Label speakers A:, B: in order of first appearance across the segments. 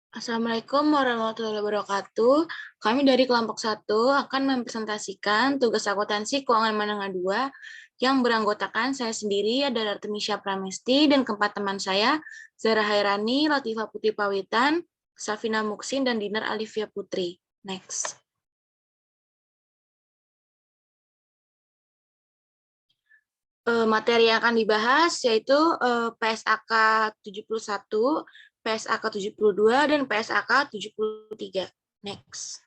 A: Assalamualaikum warahmatullahi wabarakatuh. Kami dari kelompok 1 akan mempresentasikan tugas akuntansi keuangan menengah 2 yang beranggotakan saya sendiri adalah Artemisya Pramesti dan keempat teman saya, Zara Hairani, Latifah Putri Pawitan, Safina Muksin, dan Dinar Alifia Putri. Next. Materi yang akan dibahas yaitu PSAK 71, PSAK 72, dan PSAK 73. Next.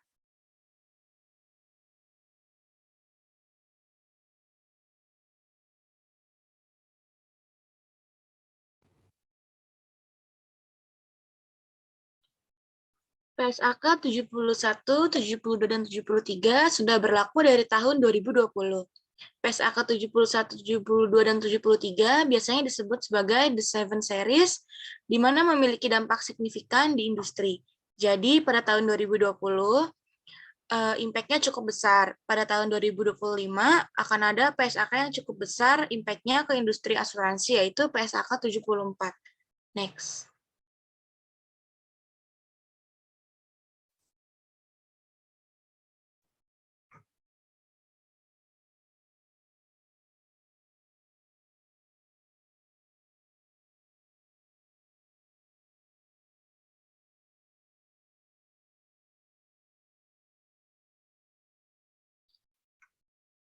A: PSAK 71, 72, dan 73 sudah berlaku dari tahun 2020. PSAK 71, 72, dan 73 biasanya disebut sebagai The Seven Series, di mana memiliki dampak signifikan di industri. Jadi pada tahun 2020, impact-nya cukup besar. Pada tahun 2025 akan ada PSAK yang cukup besar impact-nya ke industri asuransi, yaitu PSAK 74. Next.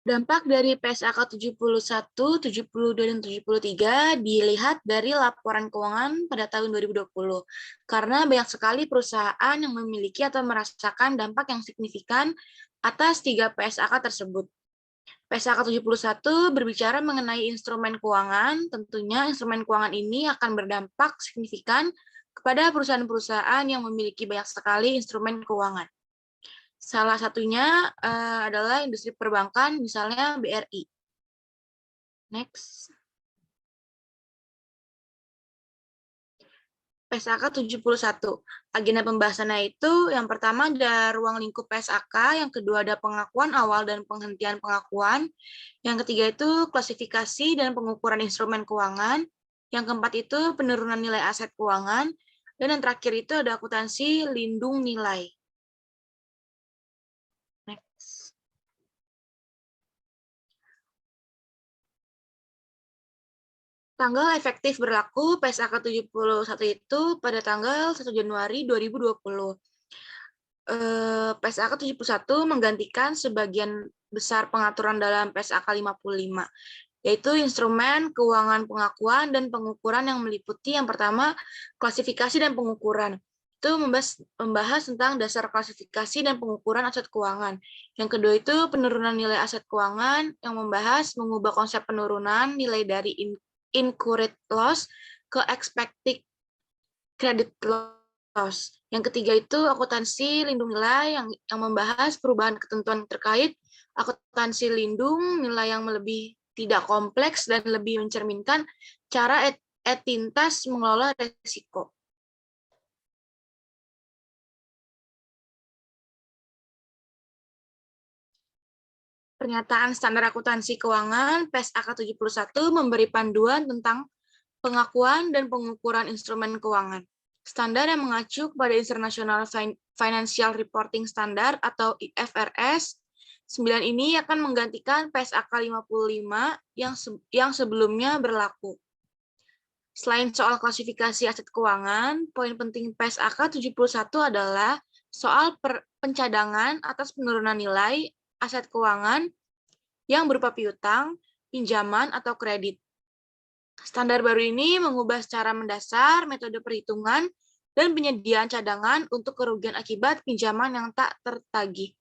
A: Dampak dari PSAK 71, 72, dan 73 dilihat dari laporan keuangan pada tahun 2020. Karena banyak sekali perusahaan yang memiliki atau merasakan dampak yang signifikan atas 3 PSAK tersebut. PSAK 71 berbicara mengenai instrumen keuangan, tentunya instrumen keuangan ini akan berdampak signifikan kepada perusahaan-perusahaan yang memiliki banyak sekali instrumen keuangan. Salah satunya adalah industri perbankan, misalnya BRI. Next. PSAK 71. Agenda pembahasannya itu yang pertama ada ruang lingkup PSAK, yang kedua ada pengakuan awal dan penghentian pengakuan, yang ketiga itu klasifikasi dan pengukuran instrumen keuangan, yang keempat itu penurunan nilai aset keuangan, dan yang terakhir itu ada akuntansi lindung nilai. Next. Tanggal efektif berlaku PSAK 71 itu pada tanggal 1 Januari 2020. PSAK 71 menggantikan sebagian besar pengaturan dalam PSAK 55, yaitu instrumen keuangan pengakuan dan pengukuran yang meliputi yang pertama, klasifikasi dan pengukuran. Itu membahas tentang dasar klasifikasi dan pengukuran aset keuangan. Yang kedua itu penurunan nilai aset keuangan, yang membahas mengubah konsep penurunan nilai dari incurred loss ke expected credit loss. Yang ketiga itu akuntansi lindung nilai yang membahas perubahan ketentuan terkait akuntansi lindung nilai yang lebih tidak kompleks dan lebih mencerminkan cara Etintas mengelola risiko. Pernyataan standar akuntansi keuangan PSAK 71 memberi panduan tentang pengakuan dan pengukuran instrumen keuangan. Standar yang mengacu kepada International Financial Reporting Standard atau IFRS 9 ini akan menggantikan PSAK 55 yang sebelumnya berlaku. Selain soal klasifikasi aset keuangan, poin penting PSAK 71 adalah soal pencadangan atas penurunan nilai aset keuangan yang berupa piutang, pinjaman, atau kredit. Standar baru ini mengubah secara mendasar metode perhitungan dan penyediaan cadangan untuk kerugian akibat pinjaman yang tak tertagih.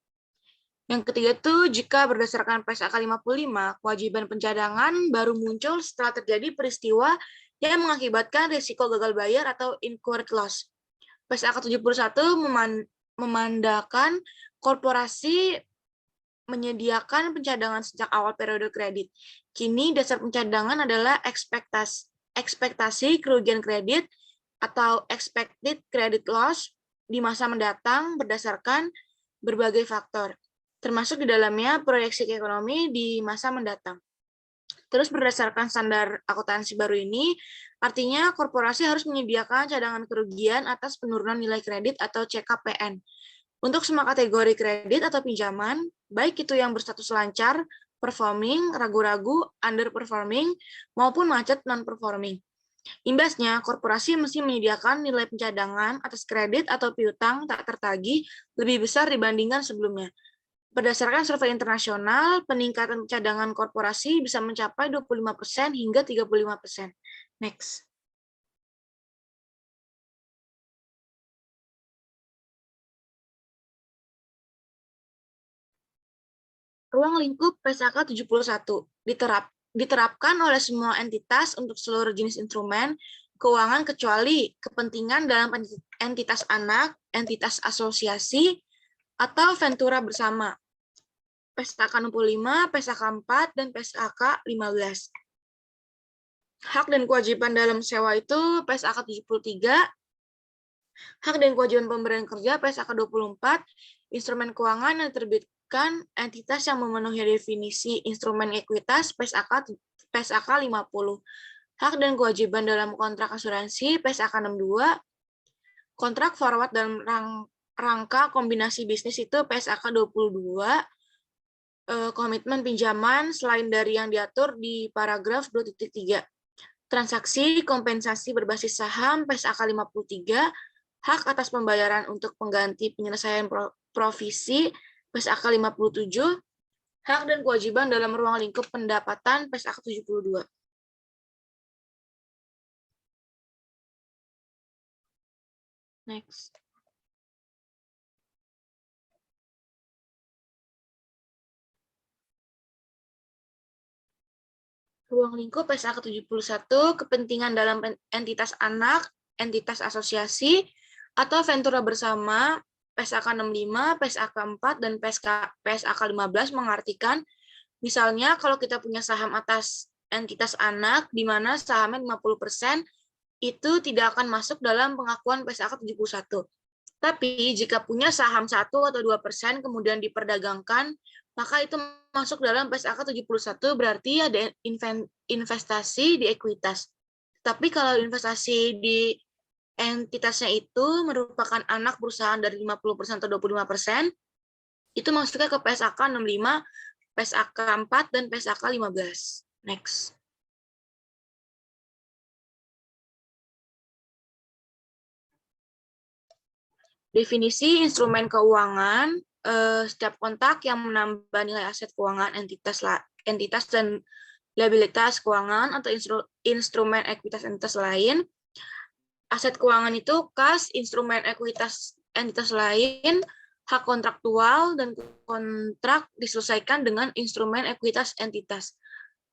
A: Yang ketiga itu, jika berdasarkan PSAK 55, kewajiban pencadangan baru muncul setelah terjadi peristiwa yang mengakibatkan risiko gagal bayar atau incurred loss. PSAK 71 memandangkan korporasi menyediakan pencadangan sejak awal periode kredit. Kini dasar pencadangan adalah ekspektasi kerugian kredit atau expected credit loss di masa mendatang berdasarkan berbagai faktor, termasuk di dalamnya proyeksi ekonomi di masa mendatang. Terus berdasarkan standar akuntansi baru ini, artinya korporasi harus menyediakan cadangan kerugian atas penurunan nilai kredit atau CKPN. Untuk semua kategori kredit atau pinjaman, baik itu yang berstatus lancar, performing, ragu-ragu, underperforming, maupun macet non-performing. Imbasnya, korporasi mesti menyediakan nilai pencadangan atas kredit atau piutang tak tertagih lebih besar dibandingkan sebelumnya. Berdasarkan survei internasional, peningkatan cadangan korporasi bisa mencapai 25% hingga 35%. Next. Ruang lingkup PSAK 71 diterapkan oleh semua entitas untuk seluruh jenis instrumen keuangan kecuali kepentingan dalam entitas anak, entitas asosiasi, atau ventura bersama. PSAK 65, PSAK 4, dan PSAK 15. Hak dan kewajiban dalam sewa itu PSAK 73, hak dan kewajiban pemberian kerja PSAK 24, instrumen keuangan yang diterbitkan entitas yang memenuhi definisi instrumen ekuitas PSAK 50, hak dan kewajiban dalam kontrak asuransi PSAK 62, kontrak forward dalam rangka kombinasi bisnis itu PSAK 22, komitmen pinjaman selain dari yang diatur di paragraf 2.3. Transaksi kompensasi berbasis saham PSAK 53, hak atas pembayaran untuk pengganti penyelesaian provisi PSAK 57, hak dan kewajiban dalam ruang lingkup pendapatan PSAK 72. Next. Ruang lingkup PSAK 71, kepentingan dalam entitas anak, entitas asosiasi, atau ventura bersama PSAK 65, PSAK 4, dan PSAK 15 mengartikan, misalnya kalau kita punya saham atas entitas anak, di mana sahamnya 50%, itu tidak akan masuk dalam pengakuan PSAK 71. Tapi jika punya saham 1 atau 2% kemudian diperdagangkan, maka itu masuk dalam PSAK 71, berarti ada investasi di ekuitas. Tapi kalau investasi di entitasnya itu merupakan anak perusahaan dari 50% atau 25%, itu masuknya ke PSAK 65, PSAK 4, dan PSAK 15. Next. Definisi instrumen keuangan, setiap kontak yang menambah nilai aset keuangan entitas dan liabilitas keuangan atau instrumen ekuitas entitas lain. Aset keuangan itu kas, instrumen ekuitas entitas lain, hak kontraktual, dan kontrak diselesaikan dengan instrumen ekuitas entitas.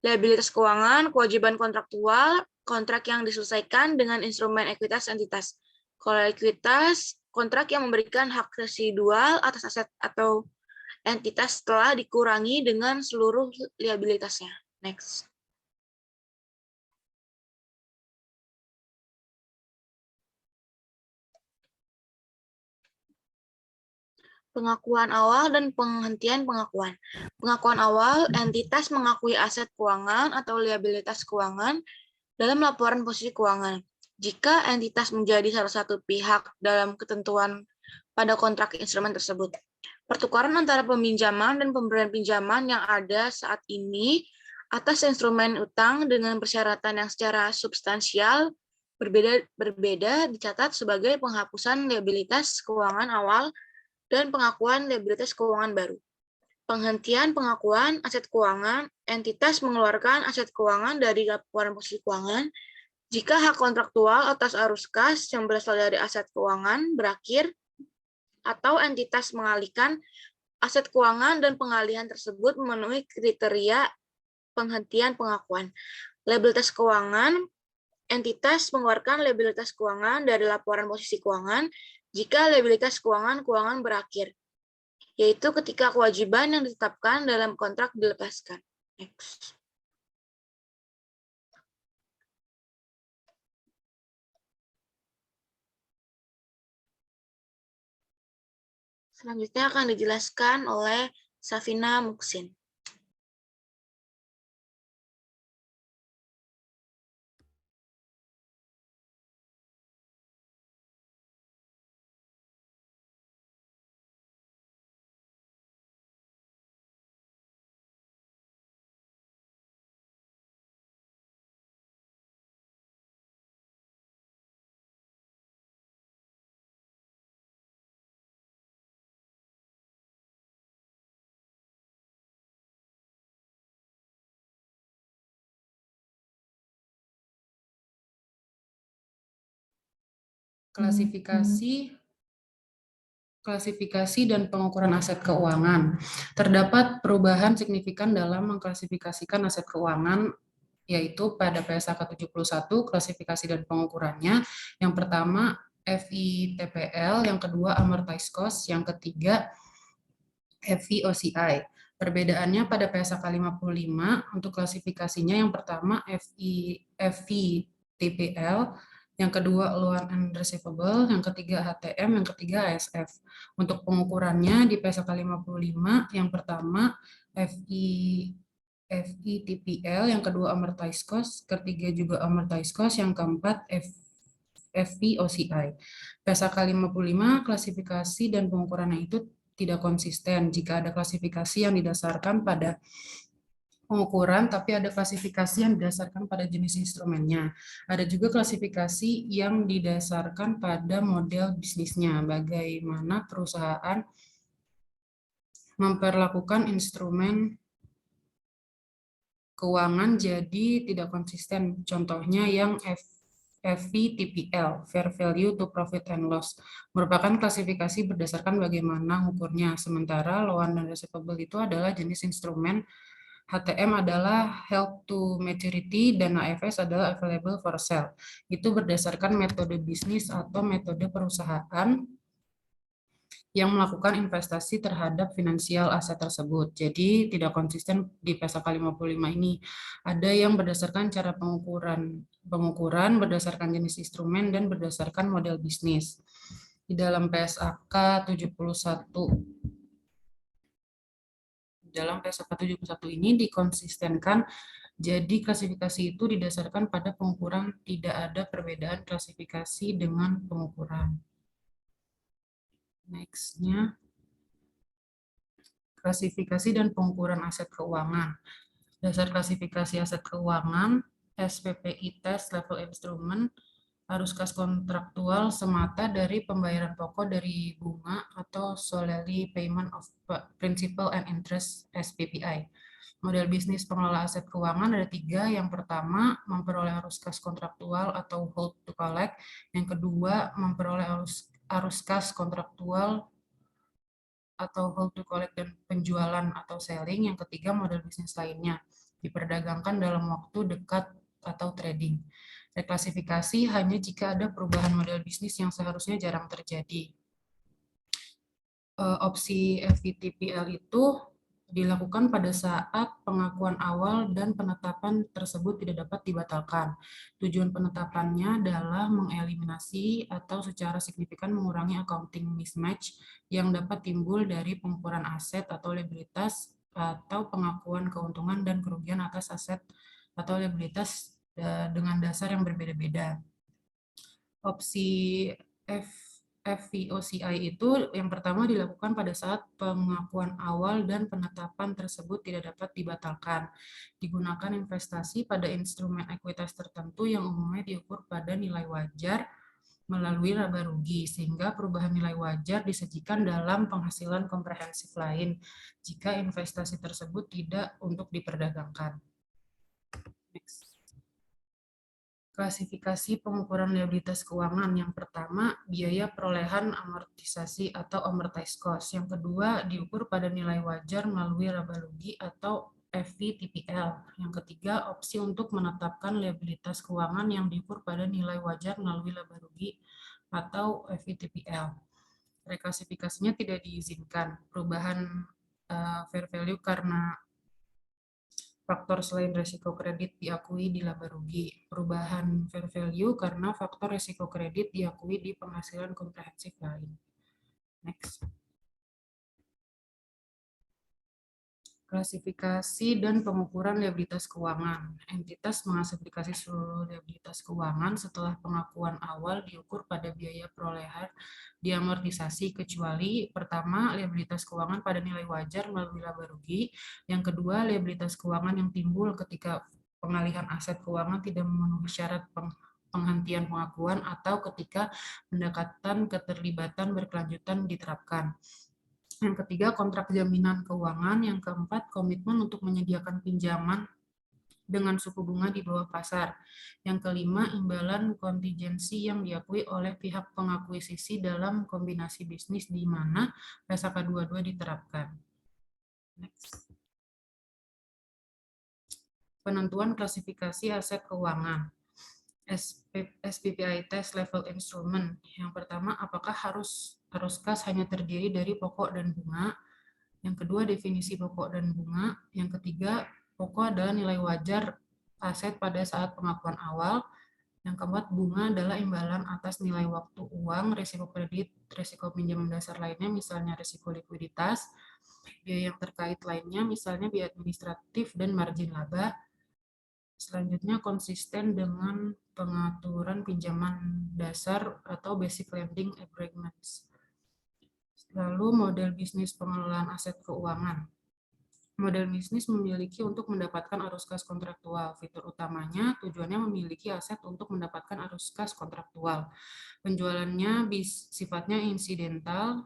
A: Liabilitas keuangan, kewajiban kontraktual, kontrak yang diselesaikan dengan instrumen ekuitas entitas. Kalau ekuitas, kontrak yang memberikan hak residual atas aset atau entitas setelah dikurangi dengan seluruh liabilitasnya. Next. Pengakuan awal dan penghentian pengakuan. Pengakuan awal, entitas mengakui aset keuangan atau liabilitas keuangan dalam laporan posisi keuangan. Jika entitas menjadi salah satu pihak dalam ketentuan pada kontrak instrumen tersebut. Pertukaran antara peminjaman dan pemberian pinjaman yang ada saat ini atas instrumen utang dengan persyaratan yang secara substansial berbeda dicatat sebagai penghapusan liabilitas keuangan awal dan pengakuan liabilitas keuangan baru. Penghentian pengakuan aset keuangan, entitas mengeluarkan aset keuangan dari laporan posisi keuangan jika hak kontraktual atas arus kas yang berasal dari aset keuangan berakhir atau entitas mengalihkan aset keuangan dan pengalihan tersebut memenuhi kriteria penghentian pengakuan. Liabilitas keuangan, entitas mengeluarkan liabilitas keuangan dari laporan posisi keuangan jika liabilitas keuangan berakhir, yaitu ketika kewajiban yang ditetapkan dalam kontrak dilepaskan. Next. Selanjutnya akan dijelaskan oleh Safina Muksin.
B: Klasifikasi dan pengukuran aset keuangan. Terdapat perubahan signifikan dalam mengklasifikasikan aset keuangan, yaitu pada PSAK 71, klasifikasi dan pengukurannya. Yang pertama, FITPL, yang kedua, amortized cost, yang ketiga, FVOCI. Perbedaannya pada PSAK 55, untuk klasifikasinya yang pertama FVTPL, yang kedua loan and receivable, yang ketiga HTM, yang ketiga ASF. Untuk pengukurannya di PSAK 55, yang pertama FITPL, yang kedua amortized cost, ketiga juga amortized cost, yang keempat FVOCI. PSAK 55 klasifikasi dan pengukurannya itu tidak konsisten jika ada klasifikasi yang didasarkan pada pengukuran, tapi ada klasifikasi yang didasarkan pada jenis instrumennya. Ada juga klasifikasi yang didasarkan pada model bisnisnya, bagaimana perusahaan memperlakukan instrumen keuangan jadi tidak konsisten. Contohnya yang FVTPL, Fair Value to Profit and Loss, merupakan klasifikasi berdasarkan bagaimana ukurnya. Sementara loan dan receivable itu adalah jenis instrumen, HTM adalah held to maturity, dan AFS adalah available for sale. Itu berdasarkan metode bisnis atau metode perusahaan yang melakukan investasi terhadap finansial aset tersebut. Jadi tidak konsisten di PSAK 55 ini. Ada yang berdasarkan cara pengukuran berdasarkan jenis instrumen dan berdasarkan model bisnis. Di dalam PSAK 71 ini dikonsistenkan, jadi klasifikasi itu didasarkan pada pengukuran, tidak ada perbedaan klasifikasi dengan pengukuran. Next-nya, klasifikasi dan pengukuran aset keuangan. Dasar klasifikasi aset keuangan, SPPI test level instrument, arus kas kontraktual semata dari pembayaran pokok dari bunga atau solely payment of principal and interest SPPI. Model bisnis pengelola aset keuangan ada 3. Yang pertama, memperoleh arus kas kontraktual atau hold to collect. Yang kedua, memperoleh arus kas kontraktual atau hold to collect dan penjualan atau selling. Yang ketiga, model bisnis lainnya diperdagangkan dalam waktu dekat atau trading. Reklasifikasi hanya jika ada perubahan model bisnis yang seharusnya jarang terjadi. Opsi FVTPL itu dilakukan pada saat pengakuan awal dan penetapan tersebut tidak dapat dibatalkan. Tujuan penetapannya adalah mengeliminasi atau secara signifikan mengurangi accounting mismatch yang dapat timbul dari pengukuran aset atau liabilitas atau pengakuan keuntungan dan kerugian atas aset atau liabilitas dengan dasar yang berbeda-beda. Opsi FVOCI itu yang pertama dilakukan pada saat pengakuan awal dan penetapan tersebut tidak dapat dibatalkan. Digunakan investasi pada instrumen ekuitas tertentu yang umumnya diukur pada nilai wajar melalui laba rugi, sehingga perubahan nilai wajar disajikan dalam penghasilan komprehensif lain jika investasi tersebut tidak untuk diperdagangkan. Next. Klasifikasi pengukuran liabilitas keuangan. Yang pertama, biaya perolehan amortisasi atau amortized cost. Yang kedua, diukur pada nilai wajar melalui laba rugi atau FVTPL. Yang ketiga, opsi untuk menetapkan liabilitas keuangan yang diukur pada nilai wajar melalui laba rugi atau FVTPL. Reklasifikasinya tidak diizinkan. Perubahan fair value karena faktor selain risiko kredit diakui di laba rugi. Perubahan fair value karena faktor risiko kredit diakui di penghasilan komprehensif lain. Next. Klasifikasi dan pengukuran liabilitas keuangan. Entitas mengklasifikasi seluruh liabilitas keuangan setelah pengakuan awal diukur pada biaya perolehan diamortisasi kecuali pertama, liabilitas keuangan pada nilai wajar melalui laba rugi. Yang kedua, liabilitas keuangan yang timbul ketika pengalihan aset keuangan tidak memenuhi syarat penghentian pengakuan atau ketika pendekatan keterlibatan berkelanjutan diterapkan. Yang ketiga, kontrak jaminan keuangan. Yang keempat, komitmen untuk menyediakan pinjaman dengan suku bunga di bawah pasar. Yang kelima, imbalan kontingensi yang diakui oleh pihak pengakuisisi dalam kombinasi bisnis di mana PSAK 22 diterapkan. Next. Penentuan klasifikasi aset keuangan. SPPI test level instrument. Yang pertama, apakah arus kas hanya terdiri dari pokok dan bunga? Yang kedua, definisi pokok dan bunga. Yang ketiga, pokok adalah nilai wajar aset pada saat pengakuan awal. Yang keempat, bunga adalah imbalan atas nilai waktu uang, risiko kredit, risiko pinjaman dasar lainnya, misalnya risiko likuiditas, biaya yang terkait lainnya, misalnya biaya administratif dan margin laba. Selanjutnya, konsisten dengan pengaturan pinjaman dasar atau basic lending agreements. Lalu, model bisnis pengelolaan aset keuangan. Model bisnis memiliki untuk mendapatkan arus kas kontraktual. Fitur utamanya tujuannya memiliki aset untuk mendapatkan arus kas kontraktual. Penjualannya sifatnya insidental,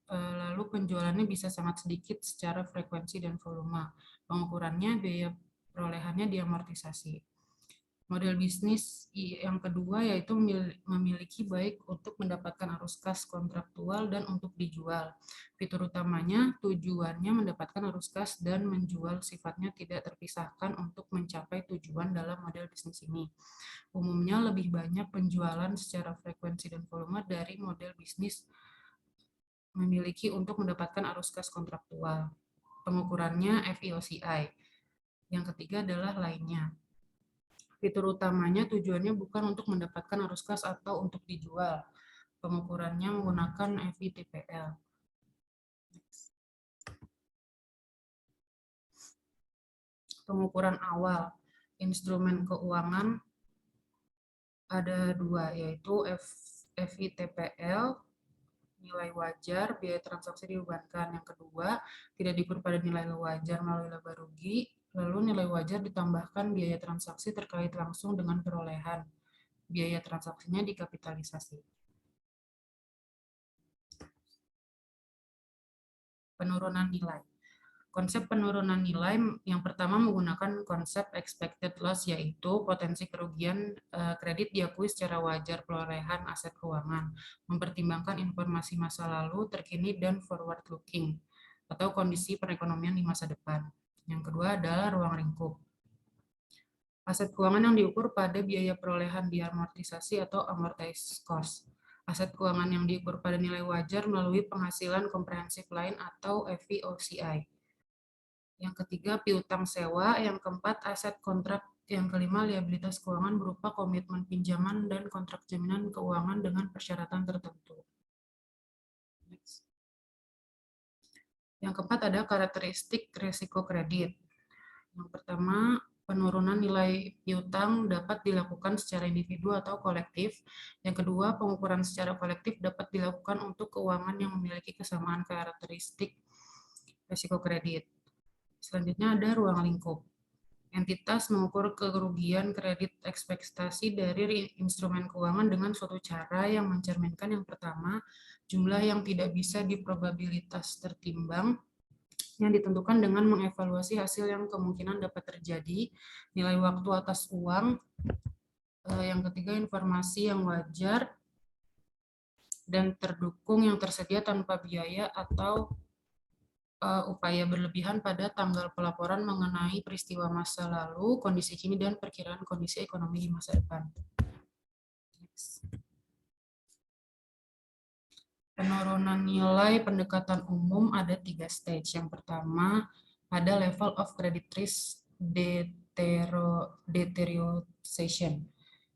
B: lalu penjualannya bisa sangat sedikit secara frekuensi dan volume. Pengukurannya biaya perolehannya diamortisasi. Model bisnis yang kedua yaitu memiliki baik untuk mendapatkan arus kas kontraktual dan untuk dijual. Fitur utamanya tujuannya mendapatkan arus kas dan menjual sifatnya tidak terpisahkan untuk mencapai tujuan dalam model bisnis ini. Umumnya lebih banyak penjualan secara frekuensi dan volume dari model bisnis memiliki untuk mendapatkan arus kas kontraktual. Pengukurannya FEOCI. Yang ketiga adalah lainnya. Fitur utamanya tujuannya bukan untuk mendapatkan arus kas atau untuk dijual. Pengukurannya menggunakan FITPL. Pengukuran awal. Instrumen keuangan ada dua, yaitu FITPL, nilai wajar, biaya transaksi dibebankan. Yang kedua, tidak diukur pada nilai wajar melalui laba rugi, lalu nilai wajar ditambahkan biaya transaksi terkait langsung dengan perolehan. Biaya transaksinya dikapitalisasi. Penurunan nilai. Konsep penurunan nilai yang pertama menggunakan konsep expected loss, yaitu potensi kerugian kredit diakui secara wajar perolehan aset keuangan, mempertimbangkan informasi masa lalu, terkini, dan forward looking, atau kondisi perekonomian di masa depan. Yang kedua adalah ruang lingkup. Aset keuangan yang diukur pada biaya perolehan diamortisasi atau amortized cost. Aset keuangan yang diukur pada nilai wajar melalui penghasilan komprehensif lain atau FEOCI. Yang ketiga, piutang sewa. Yang keempat, aset kontrak. Yang kelima, liabilitas keuangan berupa komitmen pinjaman dan kontrak jaminan keuangan dengan persyaratan tertentu. Next. Yang keempat ada karakteristik risiko kredit. Yang pertama, penurunan nilai piutang dapat dilakukan secara individu atau kolektif. Yang kedua, pengukuran secara kolektif dapat dilakukan untuk keuangan yang memiliki kesamaan karakteristik risiko kredit. Selanjutnya ada ruang lingkup. Entitas mengukur kerugian kredit ekspektasi dari instrumen keuangan dengan suatu cara yang mencerminkan yang pertama, jumlah yang tidak bisa diprobabilitas tertimbang, yang ditentukan dengan mengevaluasi hasil yang kemungkinan dapat terjadi, nilai waktu atas uang, yang ketiga informasi yang wajar dan terdukung yang tersedia tanpa biaya atau upaya berlebihan pada tanggal pelaporan mengenai peristiwa masa lalu, kondisi kini, dan perkiraan kondisi ekonomi di masa depan. Next. Penurunan nilai pendekatan umum ada 3 stage. Yang pertama, ada level of credit risk deterioration.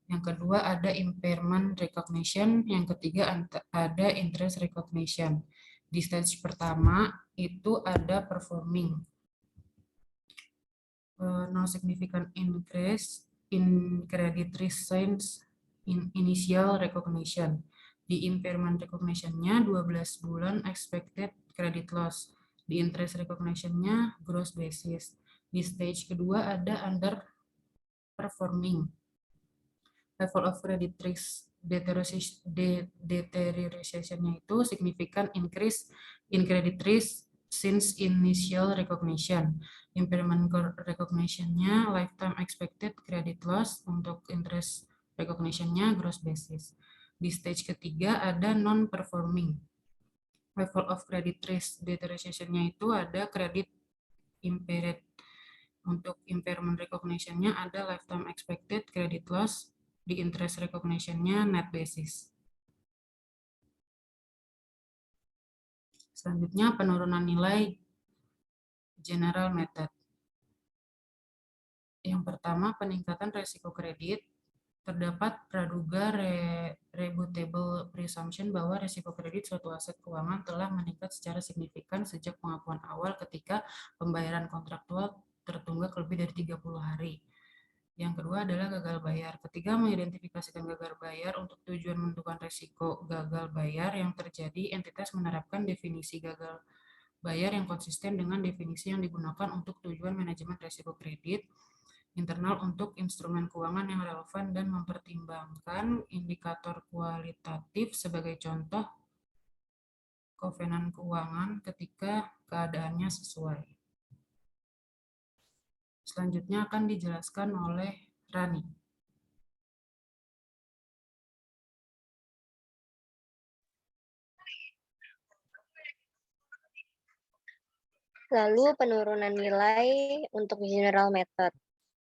B: Yang kedua, ada impairment recognition. Yang ketiga, ada interest recognition. Di stage pertama, itu ada performing. No significant increase in credit risk signs in initial recognition. Di impairment recognition-nya 12 bulan expected credit loss. Di interest recognition-nya gross basis. Di stage kedua ada underperforming. Level of credit risk deterioration-nya itu significant increase in credit risk since initial recognition. Impairment recognition-nya lifetime expected credit loss, untuk interest recognition-nya gross basis. Di stage ketiga ada non-performing. Level of credit risk deterioration-nya itu ada credit impaired. Untuk impairment recognition-nya ada lifetime expected credit loss, di interest recognition-nya net basis. Selanjutnya penurunan nilai general method. Yang pertama, peningkatan resiko kredit. Terdapat praduga rebutable presumption bahwa resiko kredit suatu aset keuangan telah meningkat secara signifikan sejak pengakuan awal ketika pembayaran kontraktual tertunggak lebih dari 30 hari. Yang kedua adalah gagal bayar. Ketika mengidentifikasikan gagal bayar untuk tujuan menentukan risiko gagal bayar yang terjadi, entitas menerapkan definisi gagal bayar yang konsisten dengan definisi yang digunakan untuk tujuan manajemen risiko kredit internal untuk instrumen keuangan yang relevan dan mempertimbangkan indikator kualitatif sebagai contoh kovenan keuangan ketika keadaannya sesuai. Selanjutnya akan dijelaskan oleh Rani.
C: Lalu penurunan nilai untuk general method.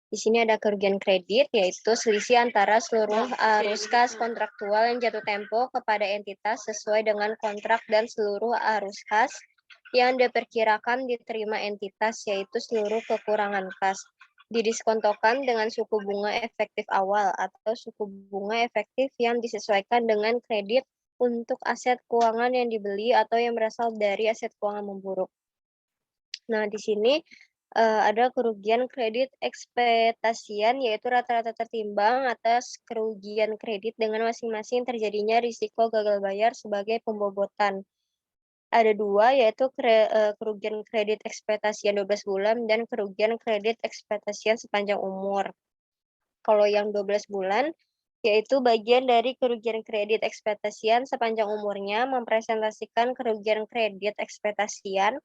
C: Di sini ada kerugian kredit, yaitu selisih antara seluruh arus kas kontraktual yang jatuh tempo kepada entitas sesuai dengan kontrak dan seluruh arus kas yang diperkirakan diterima entitas, yaitu seluruh kekurangan kas. Didiskontokan dengan suku bunga efektif awal atau suku bunga efektif yang disesuaikan dengan kredit untuk aset keuangan yang dibeli atau yang berasal dari aset keuangan memburuk. Nah, di sini ada kerugian kredit ekspektasian, yaitu rata-rata tertimbang atas kerugian kredit dengan masing-masing terjadinya risiko gagal bayar sebagai pembobotan. Ada dua, yaitu kerugian kredit ekspektasian 12 bulan dan kerugian kredit ekspektasian sepanjang umur. Kalau yang 12 bulan, yaitu bagian dari kerugian kredit ekspektasian sepanjang umurnya mempresentasikan kerugian kredit ekspektasian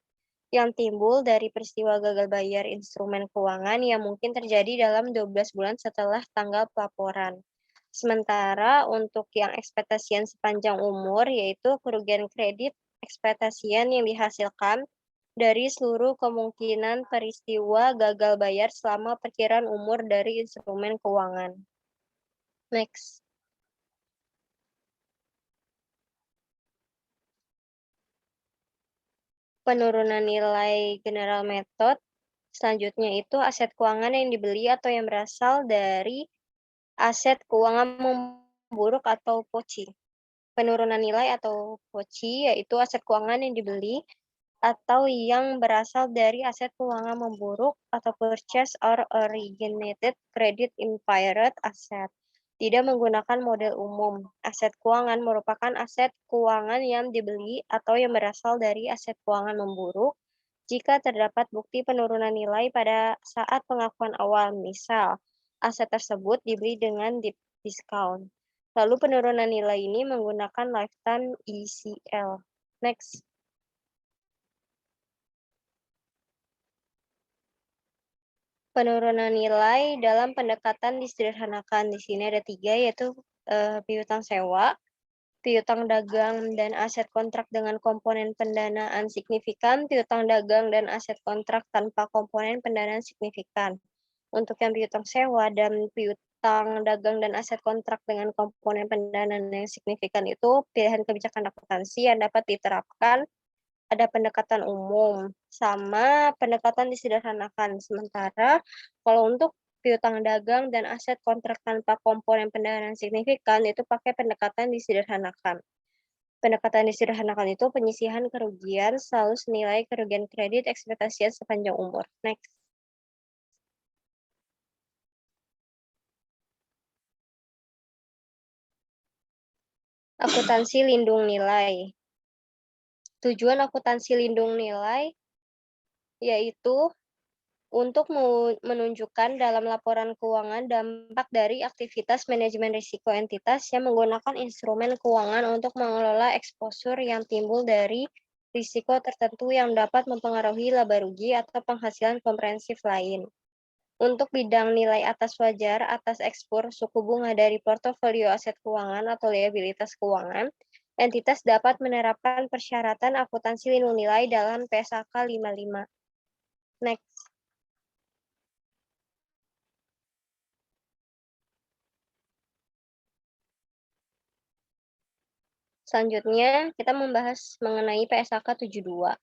C: yang timbul dari peristiwa gagal bayar instrumen keuangan yang mungkin terjadi dalam 12 bulan setelah tanggal pelaporan. Sementara untuk yang ekspektasian sepanjang umur, yaitu kerugian kredit ekspektasian yang dihasilkan dari seluruh kemungkinan peristiwa gagal bayar selama perkiraan umur dari instrumen keuangan. Next. Penurunan nilai general method. Selanjutnya itu aset keuangan yang dibeli atau yang berasal dari aset keuangan memburuk atau POCI. Penurunan nilai atau POCI yaitu aset keuangan yang dibeli atau yang berasal dari aset keuangan memburuk atau purchase or originated credit impaired asset. Tidak menggunakan model umum. Aset keuangan merupakan aset keuangan yang dibeli atau yang berasal dari aset keuangan memburuk jika terdapat bukti penurunan nilai pada saat pengakuan awal. Misal, aset tersebut dibeli dengan deep discount. Lalu penurunan nilai ini menggunakan lifetime ECL. Next. Penurunan nilai dalam pendekatan disederhanakan. Di sini ada 3, yaitu piutang sewa, piutang dagang dan aset kontrak dengan komponen pendanaan signifikan, piutang dagang dan aset kontrak tanpa komponen pendanaan signifikan. Untuk yang piutang sewa dan piutang dagang dan aset kontrak dengan komponen pendanaan yang signifikan itu pilihan kebijakan akuntansi yang dapat diterapkan. Ada pendekatan umum sama pendekatan disederhanakan. Sementara kalau untuk piutang dagang dan aset kontrak tanpa komponen pendanaan signifikan itu pakai pendekatan disederhanakan. Pendekatan disederhanakan itu penyisihan kerugian selalu senilai kerugian kredit ekspektasian sepanjang umur. Next. Akuntansi lindung nilai. Tujuan akuntansi lindung nilai yaitu untuk menunjukkan dalam laporan keuangan dampak dari aktivitas manajemen risiko entitas yang menggunakan instrumen keuangan untuk mengelola eksposur yang timbul dari risiko tertentu yang dapat mempengaruhi laba rugi atau penghasilan komprehensif lain. Untuk bidang nilai atas wajar atas ekspor suku bunga dari portofolio aset keuangan atau liabilitas keuangan, entitas dapat menerapkan persyaratan akuntansi lindung nilai dalam PSAK 55. Next. Selanjutnya, kita membahas mengenai PSAK 72.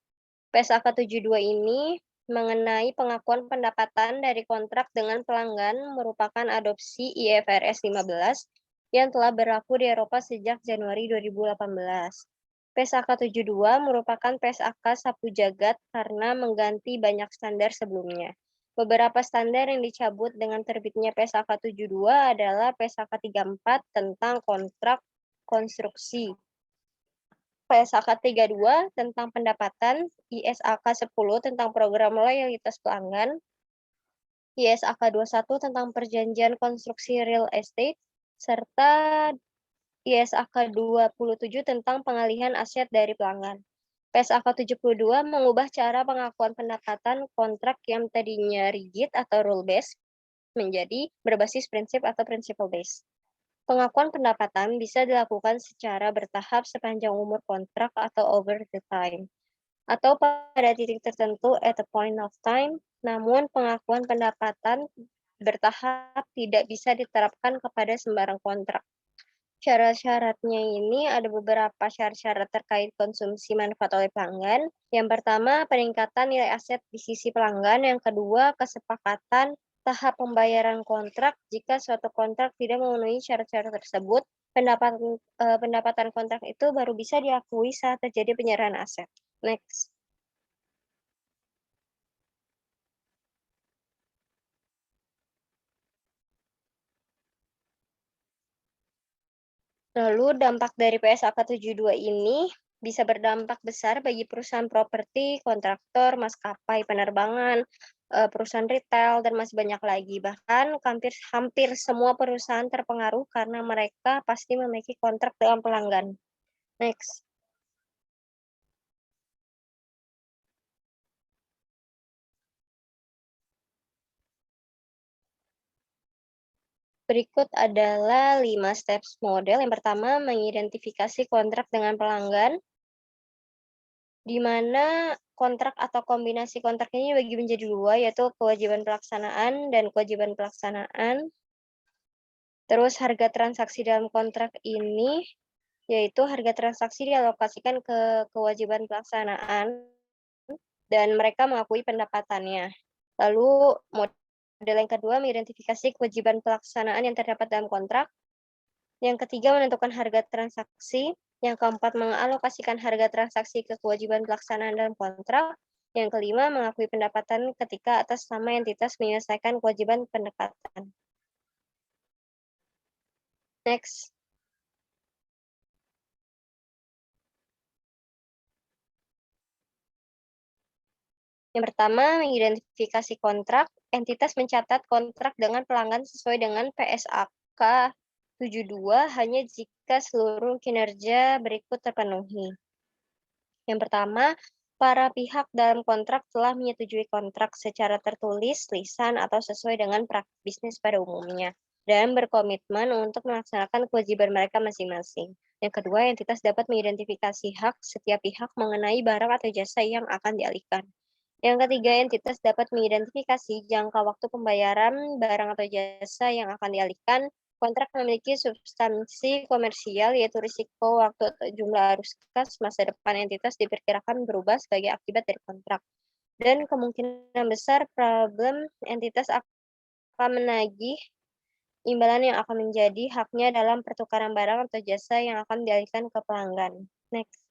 C: PSAK 72 ini mengenai pengakuan pendapatan dari kontrak dengan pelanggan merupakan adopsi IFRS 15 yang telah berlaku di Eropa sejak Januari 2018. PSAK 72 merupakan PSAK sapu jagat karena mengganti banyak standar sebelumnya. Beberapa standar yang dicabut dengan terbitnya PSAK 72 adalah PSAK 34 tentang kontrak konstruksi, PSAK 32 tentang pendapatan, ISAK 10 tentang program loyalitas pelanggan, ISAK 21 tentang perjanjian konstruksi real estate, serta ISAK 27 tentang pengalihan aset dari pelanggan. PSAK 72 mengubah cara pengakuan pendapatan kontrak yang tadinya rigid atau rule based menjadi berbasis prinsip atau principle based. Pengakuan pendapatan bisa dilakukan secara bertahap sepanjang umur kontrak atau over the time, atau pada titik tertentu at a point of time, namun pengakuan pendapatan bertahap tidak bisa diterapkan kepada sembarang kontrak. Syarat-syaratnya ini ada beberapa syarat-syarat terkait konsumsi manfaat oleh pelanggan. Yang pertama, peningkatan nilai aset di sisi pelanggan. Yang kedua, kesepakatan tahap pembayaran kontrak. Jika suatu kontrak tidak memenuhi syarat-syarat tersebut, pendapatan kontrak itu baru bisa diakui saat terjadi penyerahan aset. Next. Lalu dampak dari PSAK 72 ini bisa berdampak besar bagi perusahaan properti, kontraktor, maskapai penerbangan, perusahaan retail, dan masih banyak lagi. Bahkan hampir semua perusahaan terpengaruh karena mereka pasti memiliki kontrak dengan pelanggan. Next. Berikut adalah 5 steps model. Yang pertama, mengidentifikasi kontrak dengan pelanggan, di mana kontrak atau kombinasi kontrak ini dibagi menjadi dua, yaitu kewajiban pelaksanaan dan kewajiban pelaksanaan. Terus harga transaksi dalam kontrak ini, yaitu harga transaksi dialokasikan ke kewajiban pelaksanaan, dan mereka mengakui pendapatannya. Lalu model yang kedua, mengidentifikasi kewajiban pelaksanaan yang terdapat dalam kontrak. Yang ketiga, menentukan harga transaksi. Yang keempat, mengalokasikan harga transaksi ke kewajiban pelaksanaan dalam kontrak. Yang kelima, mengakui pendapatan ketika atas nama entitas menyelesaikan kewajiban pendapatan. Next. Yang pertama, mengidentifikasi kontrak. Entitas mencatat kontrak dengan pelanggan sesuai dengan PSAK 72 hanya jika seluruh kinerja berikut terpenuhi. Yang pertama, para pihak dalam kontrak telah menyetujui kontrak secara tertulis, lisan, atau sesuai dengan praktik bisnis pada umumnya, dan berkomitmen untuk melaksanakan kewajiban mereka masing-masing. Yang kedua, entitas dapat mengidentifikasi hak setiap pihak mengenai barang atau jasa yang akan dialihkan. Yang ketiga, entitas dapat mengidentifikasi jangka waktu pembayaran barang atau jasa yang akan dialihkan. Kontrak memiliki substansi komersial, yaitu risiko waktu atau jumlah arus kas masa depan entitas diperkirakan berubah sebagai akibat dari kontrak. Dan kemungkinan besar problem entitas akan menagih imbalan yang akan menjadi haknya dalam pertukaran barang atau jasa yang akan dialihkan ke pelanggan. Next.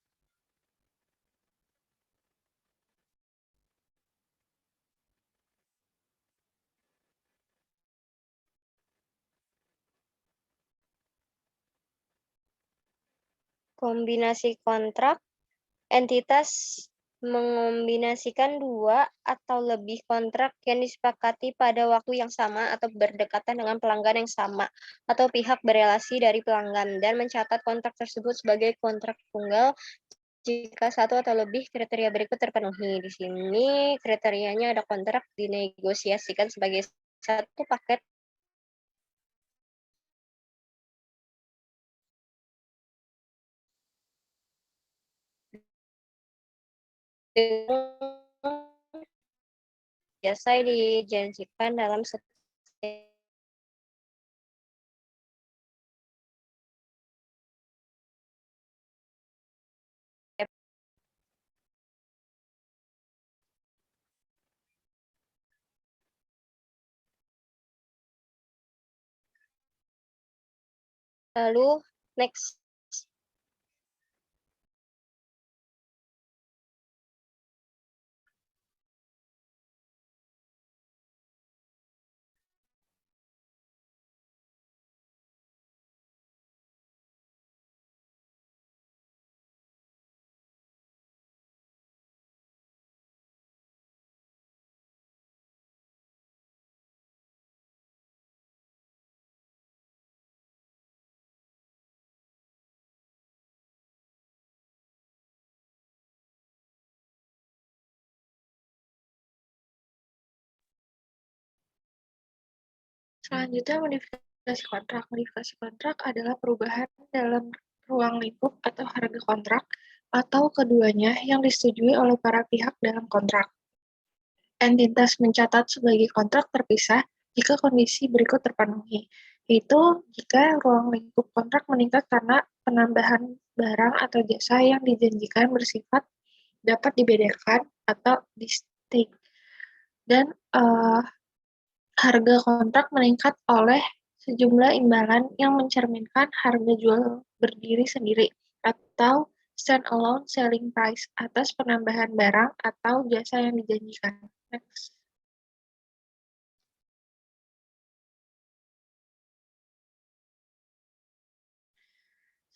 C: Kombinasi kontrak, entitas mengombinasikan dua atau lebih kontrak yang disepakati pada waktu yang sama atau berdekatan dengan pelanggan yang sama atau pihak berelasi dari pelanggan, dan mencatat kontrak tersebut sebagai kontrak tunggal jika satu atau lebih kriteria berikut terpenuhi. Di sini kriterianya ada kontrak dinegosiasikan sebagai satu paket jasa dijanjikan dalam setiap lalu next.
A: Selanjutnya, modifikasi kontrak. Modifikasi kontrak adalah perubahan dalam ruang lingkup atau harga kontrak, atau keduanya yang disetujui oleh para pihak dalam kontrak. Entitas mencatat sebagai kontrak terpisah jika kondisi berikut terpenuhi, yaitu jika ruang lingkup kontrak meningkat karena penambahan barang atau jasa yang dijanjikan bersifat dapat dibedakan atau distinct, dan harga kontrak meningkat oleh sejumlah imbalan yang mencerminkan harga jual berdiri sendiri atau stand-alone selling price atas penambahan barang atau jasa yang dijanjikan. Next.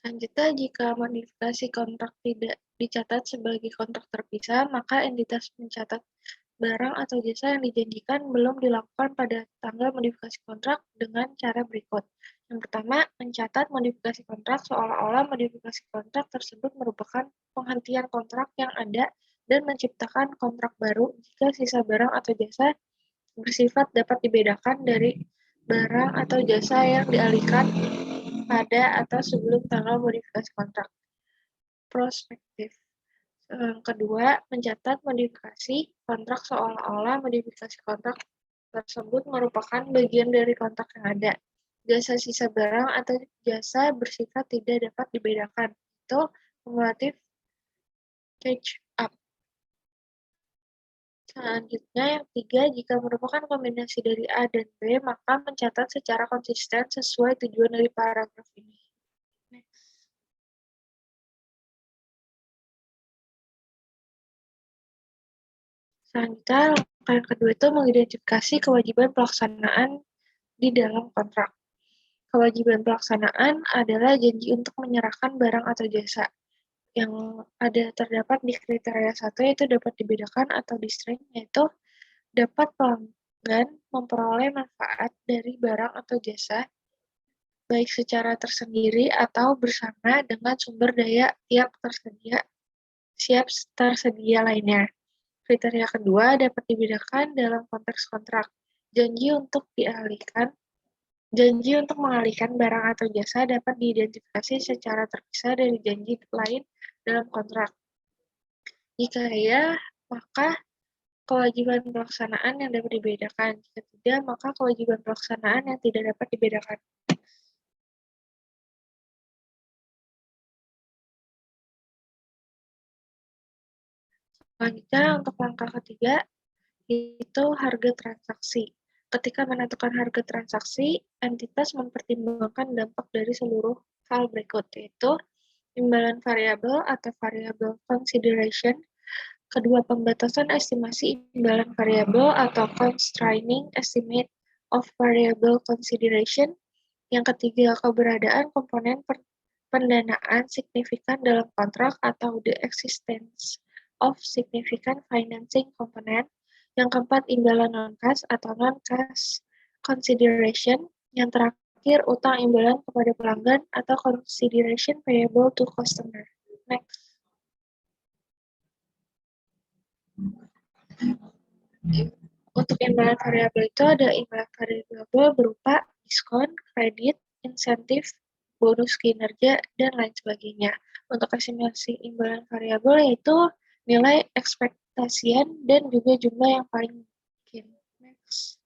A: Selanjutnya, jika modifikasi kontrak tidak dicatat sebagai kontrak terpisah, maka entitas mencatat barang atau jasa yang dijanjikan belum dilakukan pada tanggal modifikasi kontrak dengan cara berikut. Yang pertama, mencatat modifikasi kontrak seolah-olah modifikasi kontrak tersebut merupakan penghentian kontrak yang ada dan menciptakan kontrak baru jika sisa barang atau jasa bersifat dapat dibedakan dari barang atau jasa yang dialihkan pada atau sebelum tanggal modifikasi kontrak. Prospektif. Kedua, mencatat modifikasi kontrak seolah-olah modifikasi kontrak tersebut merupakan bagian dari kontrak yang ada. Jasa sisa barang atau jasa bersifat tidak dapat dibedakan. Itu kumulatif catch up. Selanjutnya, yang tiga, jika merupakan kombinasi dari A dan B, maka mencatat secara konsisten sesuai tujuan dari paragraf ini. Next. Selanjutnya, langkah yang kedua itu mengidentifikasi kewajiban pelaksanaan di dalam kontrak. Kewajiban pelaksanaan adalah janji untuk menyerahkan barang atau jasa yang ada terdapat di kriteria 1, yaitu dapat dibedakan atau distinct, yaitu dapat pelanggan memperoleh manfaat dari barang atau jasa baik secara tersendiri atau bersama dengan sumber daya siap tersedia lainnya. Kriteria kedua dapat dibedakan dalam konteks kontrak. Janji untuk mengalihkan barang atau jasa dapat diidentifikasi secara terpisah dari janji lain dalam kontrak. Jika iya, maka kewajiban pelaksanaan yang dapat dibedakan. Jika tidak, maka kewajiban pelaksanaan yang tidak dapat dibedakan. Selanjutnya, untuk langkah ketiga, itu harga transaksi. Ketika menentukan harga transaksi, entitas mempertimbangkan dampak dari seluruh hal berikut, yaitu imbalan variabel atau variable consideration, kedua, pembatasan estimasi imbalan variabel atau constraining estimate of variable consideration, yang ketiga, keberadaan komponen pendanaan signifikan dalam kontrak atau the existence of significant financing component, yang keempat, imbalan non-cash atau non-cash consideration, yang terakhir, utang imbalan kepada pelanggan atau consideration payable to customer. Next.
D: Untuk imbalan variabel itu ada imbalan variabel berupa diskon, kredit, insentif, bonus kinerja, dan lain sebagainya. Untuk estimasi imbalan variabel yaitu nilai ekspektasian dan juga jumlah yang paling mungkin. Next.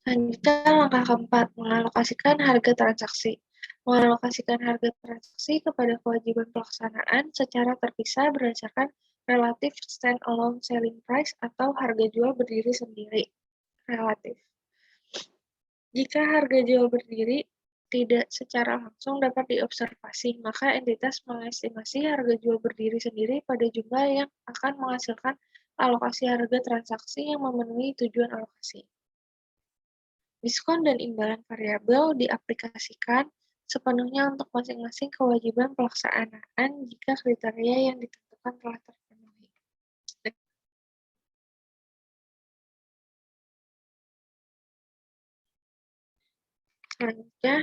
D: Selanjutnya, langkah keempat, mengalokasikan harga transaksi. Mengalokasikan harga transaksi kepada kewajiban pelaksanaan secara terpisah berdasarkan relative stand-alone selling price atau harga jual berdiri sendiri. Relatif. Jika harga jual berdiri tidak secara langsung dapat diobservasi, maka entitas mengestimasi harga jual berdiri sendiri pada jumlah yang akan menghasilkan alokasi harga transaksi yang memenuhi tujuan alokasi. Diskon dan imbalan variabel diaplikasikan sepenuhnya untuk masing-masing kewajiban pelaksanaan jika kriteria yang ditentukan telah terpenuhi. Selanjutnya,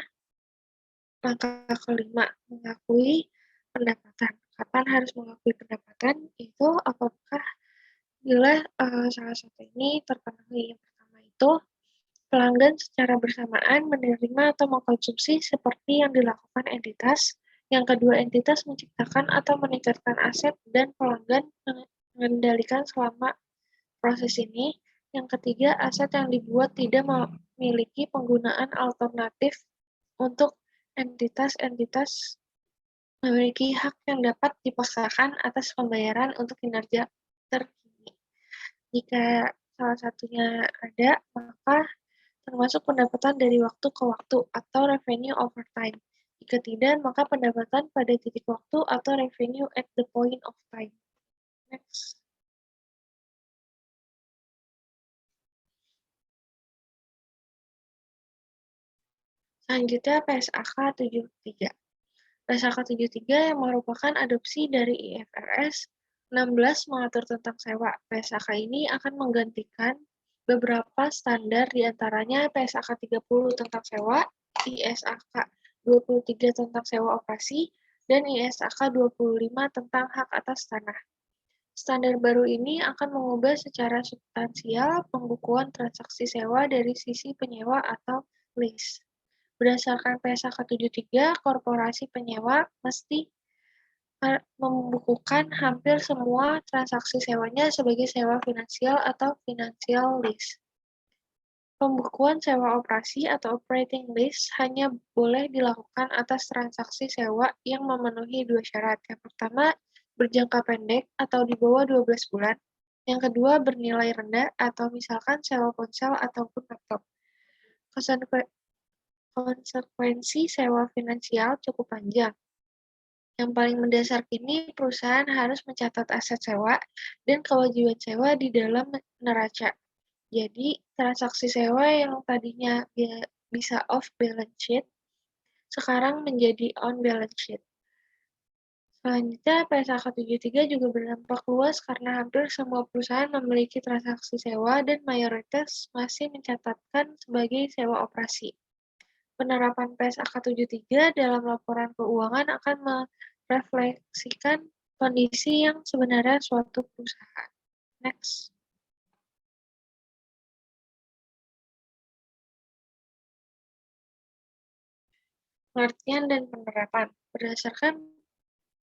D: langkah kelima, mengakui pendapatan. Kapan harus mengakui pendapatan? Itu apakah bila salah satu ini terpenuhi. Yang pertama itu, pelanggan secara bersamaan menerima atau mengkonsumsi seperti yang dilakukan entitas. Yang kedua, entitas menciptakan atau meningkatkan aset dan pelanggan mengendalikan selama proses ini. Yang ketiga, aset yang dibuat tidak memiliki penggunaan alternatif untuk entitas-entitas memiliki hak yang dapat dipaksakan atas pembayaran untuk kinerja terkini. Jika salah satunya ada, maka termasuk pendapatan dari waktu ke waktu atau revenue over time. Jika tidak, maka pendapatan pada titik waktu atau revenue at the point of time. Next. Selanjutnya PSAK 73. PSAK 73 yang merupakan adopsi dari IFRS 16 mengatur tentang sewa. PSAK ini akan menggantikan beberapa standar diantaranya PSAK 30 tentang sewa, ISAK 23 tentang sewa operasi, dan ISAK 25 tentang hak atas tanah. Standar baru ini akan mengubah secara substansial pembukuan transaksi sewa dari sisi penyewa atau lease. Berdasarkan PSAK 73, korporasi penyewa mesti membukukan hampir semua transaksi sewanya sebagai sewa finansial atau financial lease. Pembukuan sewa operasi atau operating lease hanya boleh dilakukan atas transaksi sewa yang memenuhi dua syarat. Yang pertama, berjangka pendek atau di bawah 12 bulan. Yang kedua, bernilai rendah atau misalkan sewa ponsel ataupun laptop. Konsekuensi sewa finansial cukup panjang. Yang paling mendasar kini, perusahaan harus mencatat aset sewa dan kewajiban sewa di dalam neraca. Jadi, transaksi sewa yang tadinya bisa off balance sheet, sekarang menjadi on balance sheet. Selanjutnya, PSAK 73 juga berdampak luas karena hampir semua perusahaan memiliki transaksi sewa dan mayoritas masih mencatatkan sebagai sewa operasi. Penerapan PSAK 73 dalam laporan keuangan akan merefleksikan kondisi yang sebenarnya suatu perusahaan. Next. Pengertian dan penerapan. Berdasarkan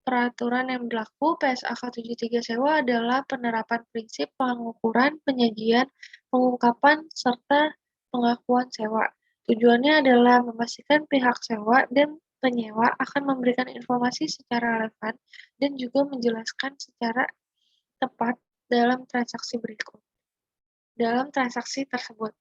D: peraturan yang berlaku, PSAK 73 sewa adalah penerapan prinsip pengukuran, penyajian, pengungkapan, serta pengakuan sewa. Tujuannya adalah memastikan pihak sewa dan penyewa akan memberikan informasi secara relevan dan juga menjelaskan secara tepat dalam transaksi tersebut.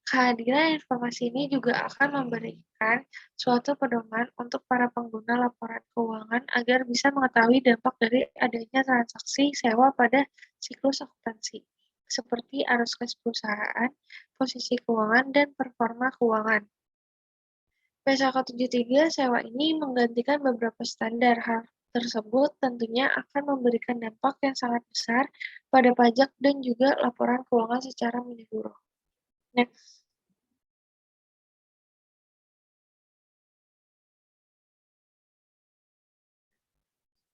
D: Kehadiran informasi ini juga akan memberikan suatu pedoman untuk para pengguna laporan keuangan agar bisa mengetahui dampak dari adanya transaksi sewa pada siklus akuntansi, seperti arus kas perusahaan, posisi keuangan, dan performa keuangan. PSAK 73 sewa ini menggantikan beberapa standar. Hal tersebut tentunya akan memberikan dampak yang sangat besar pada pajak dan juga laporan keuangan secara menyeluruh. Next.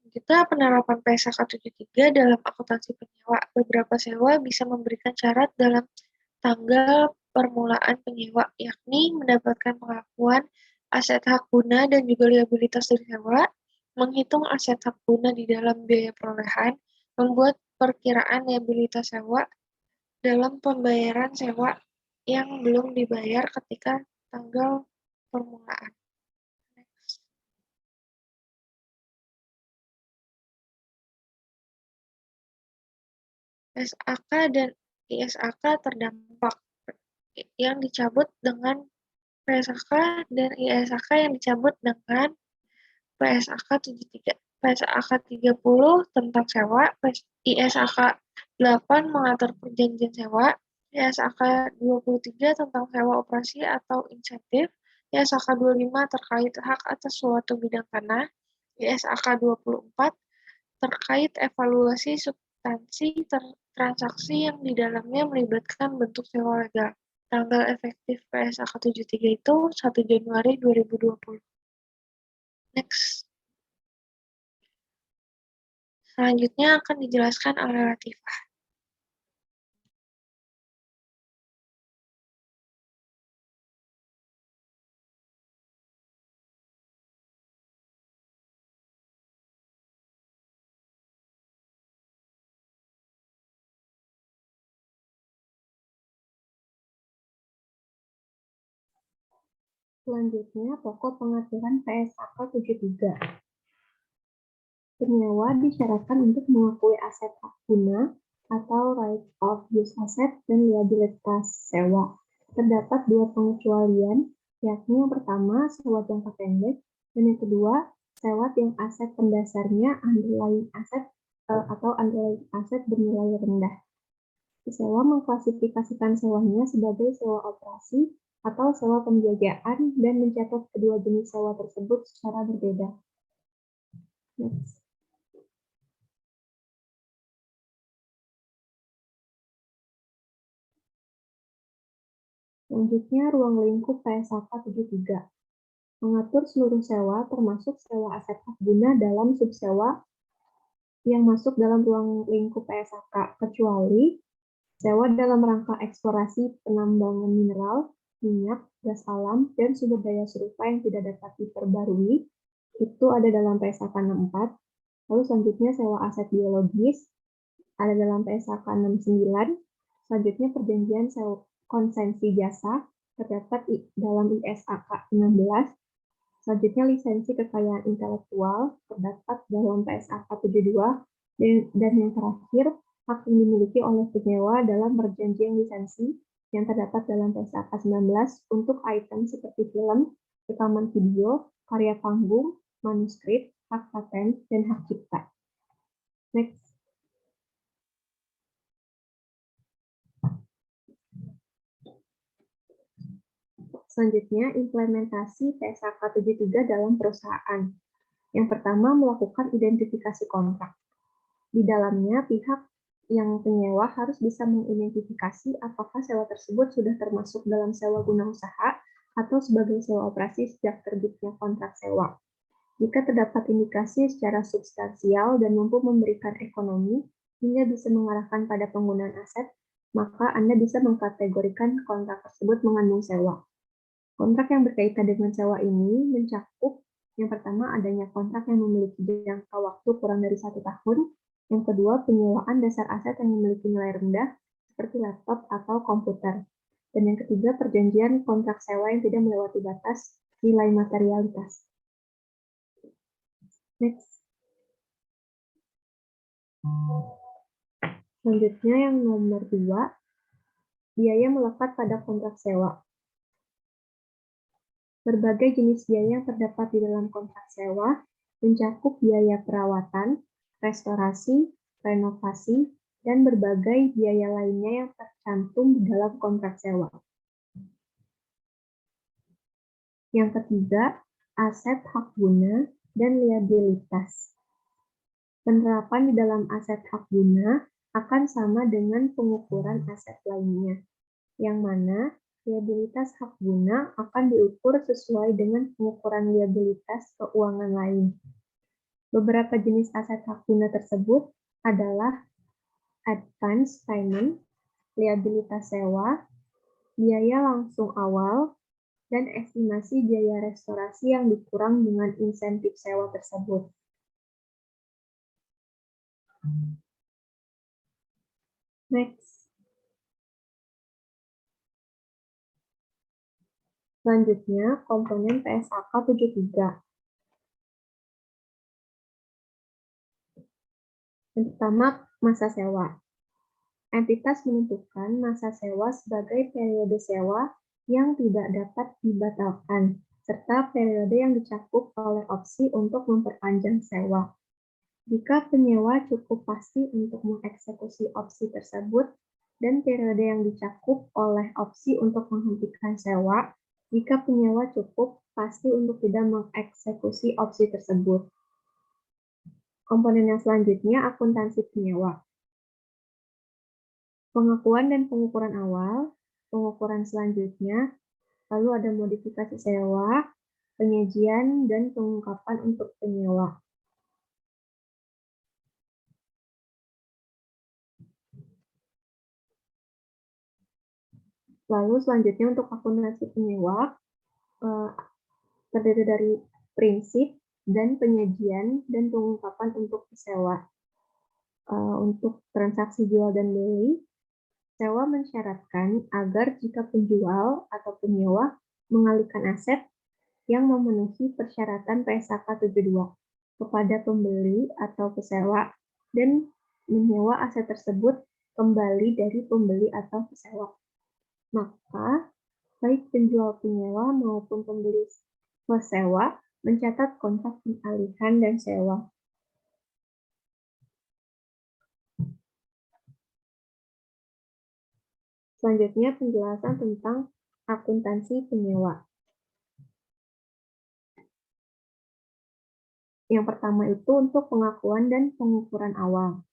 D: Selanjutnya, penerapan PSAK 73 dalam akuntansi penyewa. Beberapa sewa bisa memberikan syarat dalam tanggal permulaan penyewa, yakni mendapatkan pengakuan aset hak guna dan juga liabilitas dari sewa, menghitung aset hak guna di dalam biaya perolehan, membuat perkiraan liabilitas sewa dalam pembayaran sewa yang belum dibayar ketika tanggal permulaan. Next. SAK dan ISAK terdampak yang dicabut dengan PSAK dan ISAK yang dicabut dengan PSAK 73. PSAK 30 tentang sewa, ISAK 8 mengatur perjanjian sewa, ISAK 23 tentang sewa operasi atau insentif, ISAK 25 terkait hak atas suatu bidang tanah, ISAK 24 terkait evaluasi substansi transaksi yang di dalamnya melibatkan bentuk sewa legal. Tanggal efektif PSAK 73 itu 1 Januari 2020. Next. Selanjutnya akan dijelaskan oleh Latifah.
E: Selanjutnya, pokok pengaturan PSAK 73. Penyewa disyaratkan untuk mengakui aset hak guna atau right of use asset dan liabilitas sewa. Terdapat dua pengecualian, yakni yang pertama sewa jangka pendek dan yang kedua sewa yang aset pendasarnya underlying aset atau underlying aset bernilai rendah. Sewa mengklasifikasikan sewanya sebagai sewa operasi atau sewa pembiayaan dan mencatat kedua jenis sewa tersebut secara berbeda. Next. Selanjutnya, ruang lingkup PSAK 73. Mengatur seluruh sewa termasuk sewa aset hak guna dalam subsewa yang masuk dalam ruang lingkup PSAK, kecuali sewa dalam rangka eksplorasi penambangan mineral, minyak, gas alam, dan sumber daya serupa yang tidak dapat diperbarui, itu ada dalam PSAK 64. Lalu selanjutnya sewa aset biologis, ada dalam PSAK 69. Selanjutnya perjanjian sewa konsensi jasa, terdapat dalam ISAK 16. Selanjutnya lisensi kekayaan intelektual, terdapat dalam PSAK 72. Dan yang terakhir, hak yang dimiliki oleh penyewa dalam perjanjian lisensi yang terdapat dalam PSAK 19 untuk item seperti film, rekaman video, karya panggung, manuskrip, hak paten, dan hak cipta. Next. Selanjutnya, implementasi PSAK 73 dalam perusahaan. Yang pertama, melakukan identifikasi kontrak. Di dalamnya, pihak yang penyewa harus bisa mengidentifikasi apakah sewa tersebut sudah termasuk dalam sewa guna usaha atau sebagai sewa operasi sejak terbitnya kontrak sewa. Jika terdapat indikasi secara substansial dan mampu memberikan ekonomi hingga bisa mengarahkan pada penggunaan aset, maka Anda bisa mengkategorikan kontrak tersebut mengandung sewa. Kontrak yang berkaitan dengan sewa ini mencakup yang pertama adanya kontrak yang memiliki jangka waktu kurang dari 1 tahun, yang kedua penyewaan dasar aset yang memiliki nilai rendah seperti laptop atau komputer, dan yang ketiga perjanjian kontrak sewa yang tidak melewati batas nilai materialitas. Next. Selanjutnya yang nomor 2, biaya melekat pada kontrak sewa. Berbagai jenis biaya yang terdapat di dalam kontrak sewa mencakup biaya perawatan, restorasi, renovasi, dan berbagai biaya lainnya yang tercantum di dalam kontrak sewa. Yang ketiga, aset hak guna dan liabilitas. Penerapan di dalam aset hak guna akan sama dengan pengukuran aset lainnya, yang mana liabilitas hak guna akan diukur sesuai dengan pengukuran liabilitas keuangan lain. Beberapa jenis aset hak guna tersebut adalah advance payment, liabilitas sewa, biaya langsung awal, dan estimasi biaya restorasi yang dikurang dengan insentif sewa tersebut. Next. Selanjutnya, komponen PSAK 73. Yang pertama, masa sewa. Entitas menentukan masa sewa sebagai periode sewa yang tidak dapat dibatalkan, serta periode yang dicakup oleh opsi untuk memperpanjang sewa. Jika penyewa cukup pasti untuk mengeksekusi opsi tersebut, dan periode yang dicakup oleh opsi untuk menghentikan sewa, jika penyewa cukup pasti untuk tidak mengeksekusi opsi tersebut. Komponen yang selanjutnya, akuntansi penyewa. Pengakuan dan pengukuran awal, pengukuran selanjutnya, lalu ada modifikasi sewa, penyajian, dan pengungkapan untuk penyewa. Lalu selanjutnya untuk akuntansi penyewa, terdiri dari prinsip dan penyajian dan pengungkapan untuk sewa. Untuk transaksi jual dan beli, sewa mensyaratkan agar jika penjual atau penyewa mengalihkan aset yang memenuhi persyaratan PSAK 72 kepada pembeli atau pesewa dan menyewa aset tersebut kembali dari pembeli atau pesewa. Maka, baik penjual penyewa maupun pembeli pesewa mencatat kontrak pengalihan dan sewa. Selanjutnya, penjelasan tentang akuntansi penyewa. Yang pertama itu untuk pengakuan dan pengukuran awal.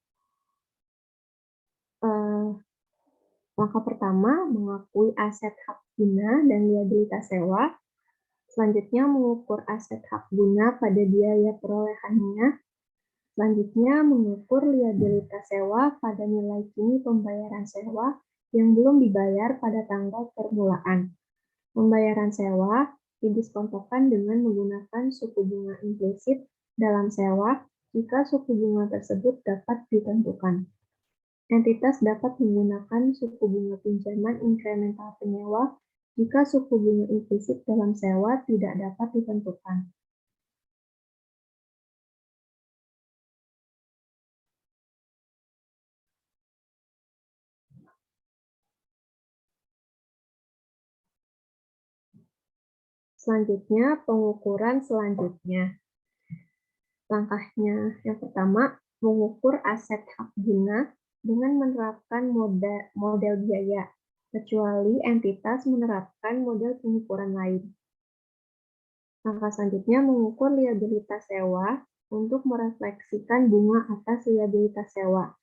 E: Langkah pertama, mengakui aset hak guna dan liabilitas sewa. Selanjutnya, mengukur aset hak guna pada biaya perolehannya. Selanjutnya, mengukur liabilitas sewa pada nilai kini pembayaran sewa yang belum dibayar pada tanggal permulaan. Pembayaran sewa didiskontokan dengan menggunakan suku bunga implisit dalam sewa jika suku bunga tersebut dapat ditentukan. Entitas dapat menggunakan suku bunga pinjaman inkremental penyewa jika suku bunga implisit dalam sewa tidak dapat ditentukan. Selanjutnya, pengukuran selanjutnya. Langkahnya yang pertama, mengukur aset hak guna dengan menerapkan model biaya, kecuali entitas menerapkan model pengukuran lain. Langkah selanjutnya, mengukur liabilitas sewa untuk merefleksikan bunga atas liabilitas sewa.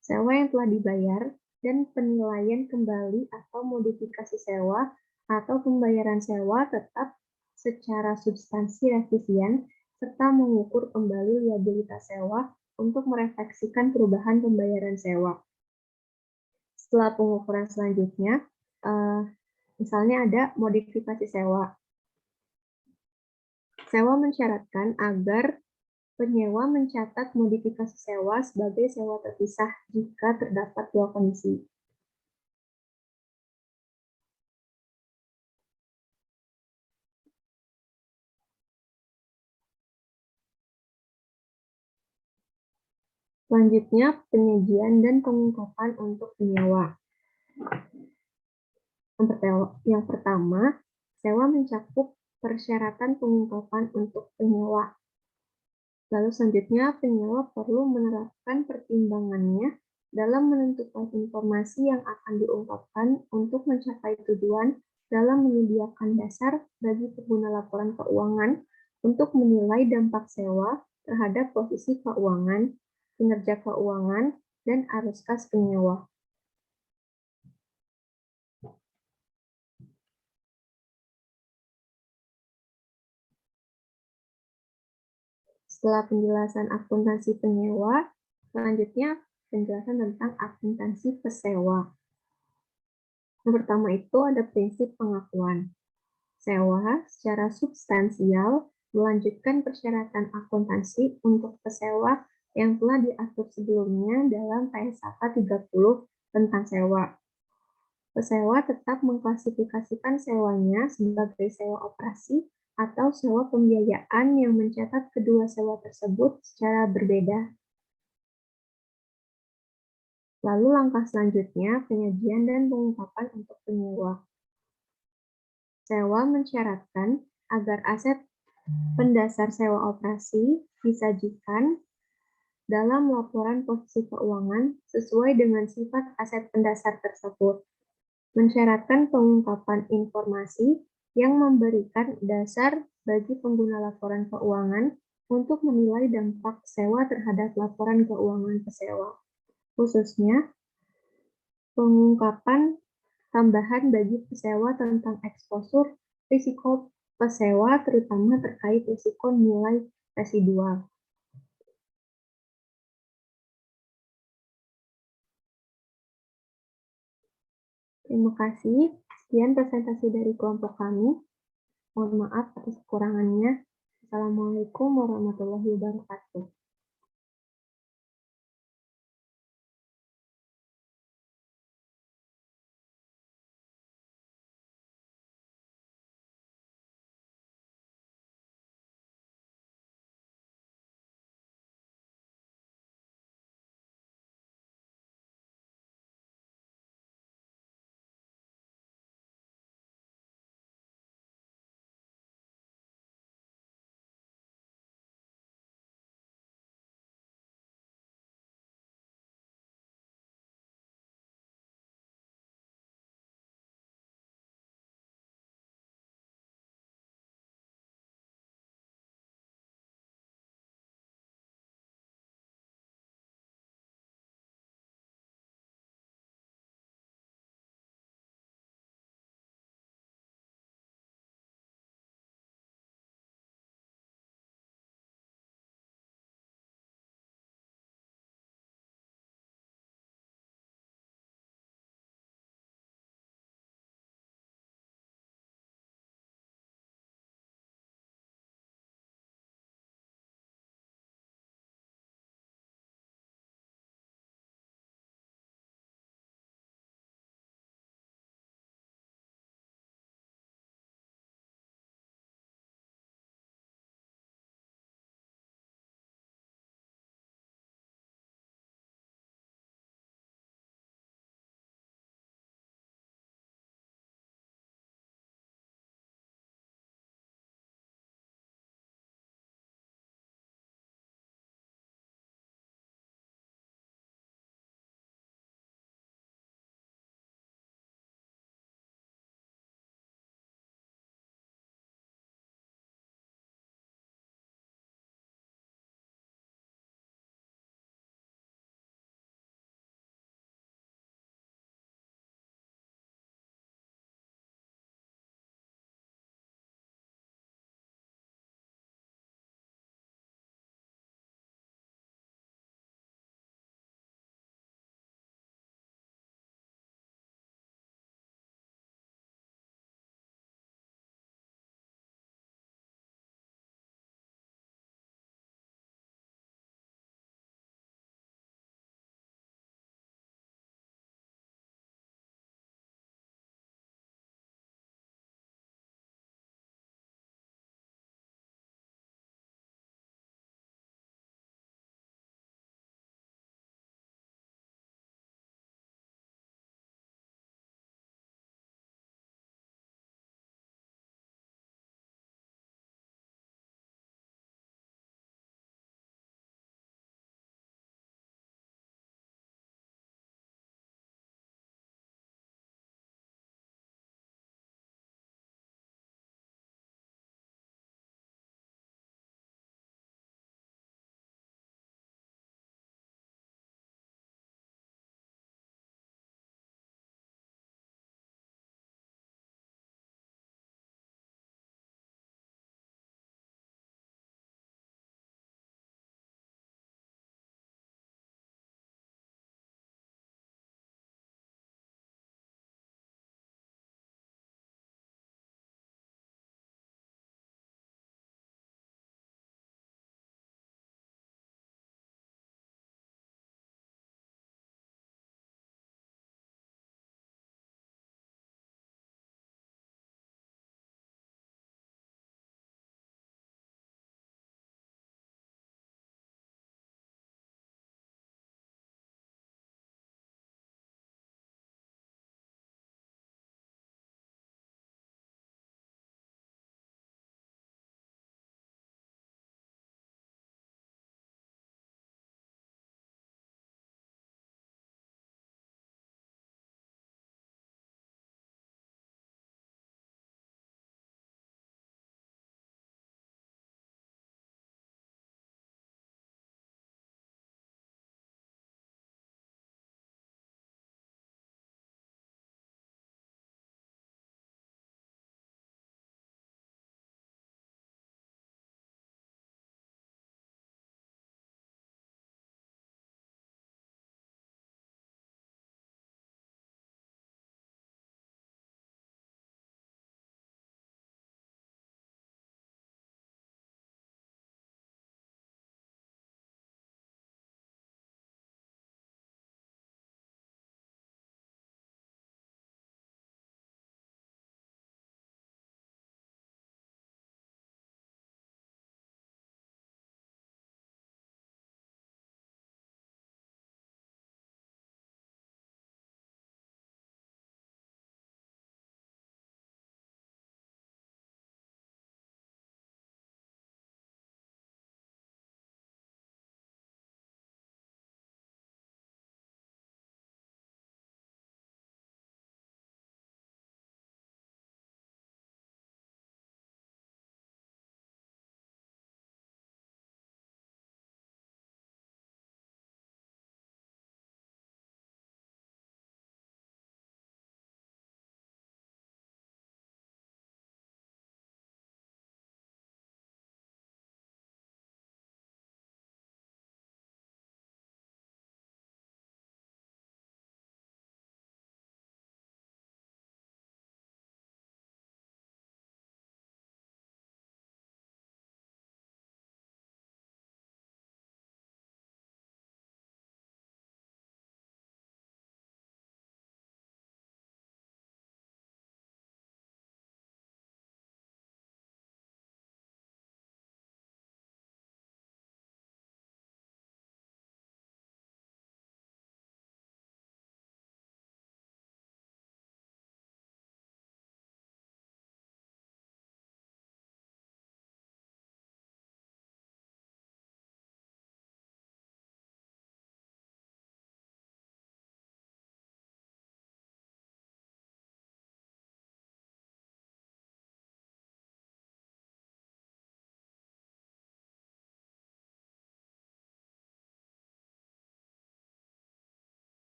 E: Sewa yang telah dibayar dan penilaian kembali atau modifikasi sewa atau pembayaran sewa tetap secara substansi revisian, serta mengukur kembali liabilitas sewa untuk merefleksikan perubahan pembayaran sewa. Setelah pengukuran selanjutnya, misalnya ada modifikasi sewa. Sewa mensyaratkan agar penyewa mencatat modifikasi sewa sebagai sewa terpisah jika terdapat dua kondisi. Selanjutnya, penyajian dan pengungkapan untuk penyewa. Yang pertama, sewa mencakup persyaratan pengungkapan untuk penyewa. Lalu selanjutnya, penyewa perlu menerapkan pertimbangannya dalam menentukan informasi yang akan diungkapkan untuk mencapai tujuan dalam menyediakan dasar bagi pengguna laporan keuangan untuk menilai dampak sewa terhadap posisi keuangan, kinerja keuangan, dan arus kas penyewa. Setelah penjelasan akuntansi penyewa, selanjutnya penjelasan tentang akuntansi pesewa. Yang pertama itu ada prinsip pengakuan. Sewa secara substansial melanjutkan persyaratan akuntansi untuk pesewa yang telah diatur sebelumnya dalam PSAK 30 tentang sewa. Pesewa tetap mengklasifikasikan sewanya sebagai sewa operasi atau sewa pembiayaan yang mencatat kedua sewa tersebut secara berbeda. Lalu langkah selanjutnya, penyajian dan pengungkapan untuk penyewa. Sewa mensyaratkan agar aset pendasar sewa operasi disajikan dalam laporan posisi keuangan sesuai dengan sifat aset pendasar tersebut. Mensyaratkan pengungkapan informasi yang memberikan dasar bagi pengguna laporan keuangan untuk menilai dampak sewa terhadap laporan keuangan pesewa. Khususnya, pengungkapan tambahan bagi pesewa tentang eksposur risiko pesewa, terutama terkait risiko nilai residual. Terima kasih. Sekian presentasi dari kelompok kami. Mohon maaf atas kekurangannya. Assalamualaikum warahmatullahi wabarakatuh.